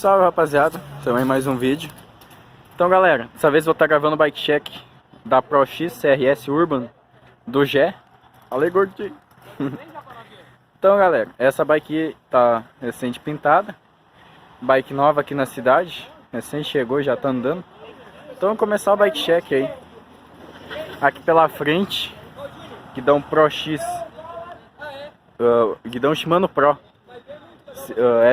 Salve rapaziada, também mais um vídeo. Então galera, dessa vez eu vou estar gravando o bike check da ProX CRS Urban do Gé. Olha aí, gordinho. Então galera, essa bike tá recente pintada, bike nova aqui na cidade, recém chegou, já tá andando. Então vamos começar o bike check aí. Aqui pela frente, guidão ProX, guidão Shimano Pro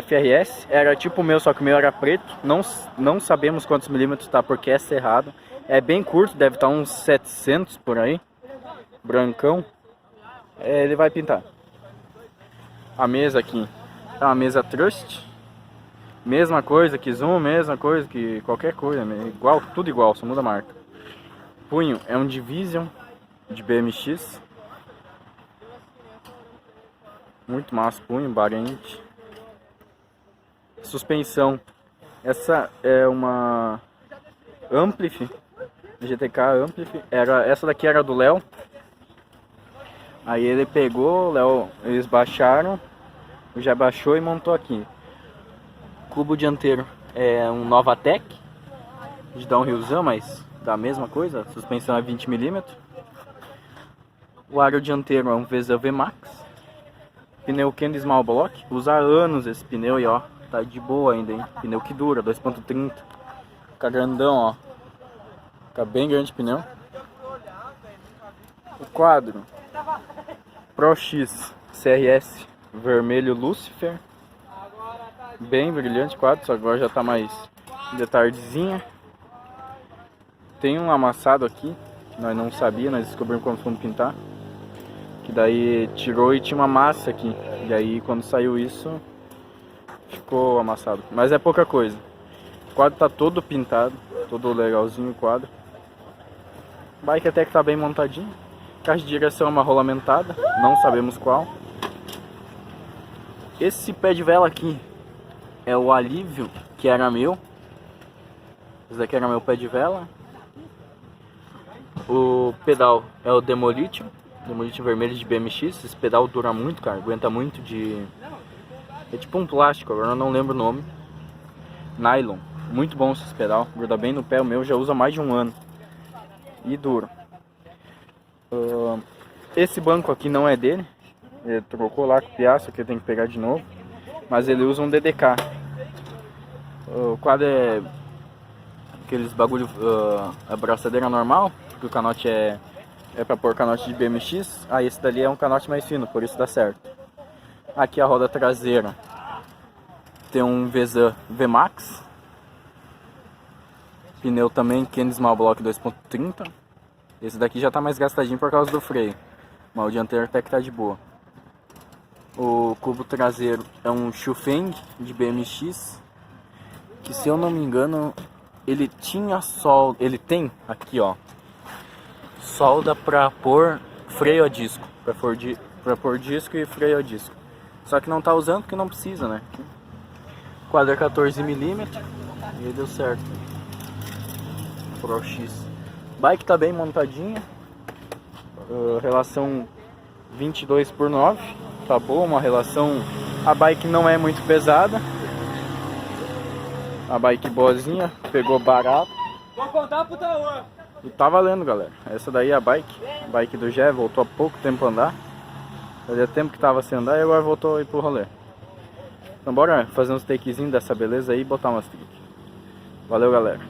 FRS, era tipo o meu, só que o meu era preto. Não sabemos quantos milímetros tá, porque é cerrado. É bem curto, deve estar uns 700 por aí. Brancão. Ele vai pintar. A mesa aqui é uma mesa Trust. Mesma coisa que Zoom, mesma coisa que qualquer coisa, igual, tudo igual, só muda a marca. Punho é um Division de BMX. Muito massa, punho, barente. Suspensão, essa é uma Amplif, GTK Amplif, essa daqui era do Léo. Aí ele pegou, Léo, eles baixaram, já baixou e montou aqui. Cubo dianteiro é um Novatec, de downhillzão, mas da mesma coisa, a suspensão é 20 mm. O aro dianteiro é um VZ VMAX. Pneu Kenny Small Block, usa há anos esse pneu e ó, tá de boa ainda, hein? Pneu que dura, 2.30. Fica grandão, ó. Fica bem grande o pneu. O quadro ProX CRS vermelho Lucifer. Bem brilhante o quadro, só que agora já tá mais de tardezinha. Tem um amassado aqui, que nós não sabíamos, nós descobrimos quando fomos pintar. Que daí tirou e tinha uma massa aqui. E aí quando saiu isso, ficou amassado, mas é pouca coisa. O quadro tá todo pintado, todo legalzinho o quadro. Bike até que tá bem montadinho. Caixa de direção é uma rolamentada, não sabemos qual. Esse pé de vela aqui é o Alívio, que era meu. Esse daqui era meu pé de vela. O pedal é o Demolition vermelho de BMX. Esse pedal dura muito, cara, aguenta muito de... É tipo um plástico, agora eu não lembro o nome. Nylon. Muito bom esse pedal. Gruda bem no pé. O meu já usa mais de um ano. E duro. Esse banco aqui não é dele. Ele trocou lá com o piaço, que eu tenho que pegar de novo. Mas ele usa um DDK. O quadro é... aqueles bagulho... a braçadeira normal. Que o canote é pra pôr canote de BMX. Ah, esse dali é um canote mais fino, por isso dá certo. Aqui a roda traseira tem um VZ VMAX. Pneu também Kenny Small Block 2.30. Esse daqui já tá mais gastadinho por causa do freio, mas o dianteiro até que tá de boa. O cubo traseiro é um Shufeng de BMX, que se eu não me engano ele tinha solda, ele tem aqui ó, solda pra pôr freio a disco, pra pôr disco e freio a disco. Só que não tá usando porque não precisa, né? O quadro é 14 mm e deu certo. ProX. Bike tá bem montadinha. Relação 22/9. Tá boa, uma relação. A bike não é muito pesada. A bike boazinha, pegou barato. Vou contar pro Taô. E tá valendo, galera. Essa daí é a bike do Gé, voltou há pouco tempo a andar. Fazia tempo que tava sem andar e agora voltou aí pro rolê. Então bora fazer uns takezinhos dessa beleza aí e botar umas tricks. Valeu, galera.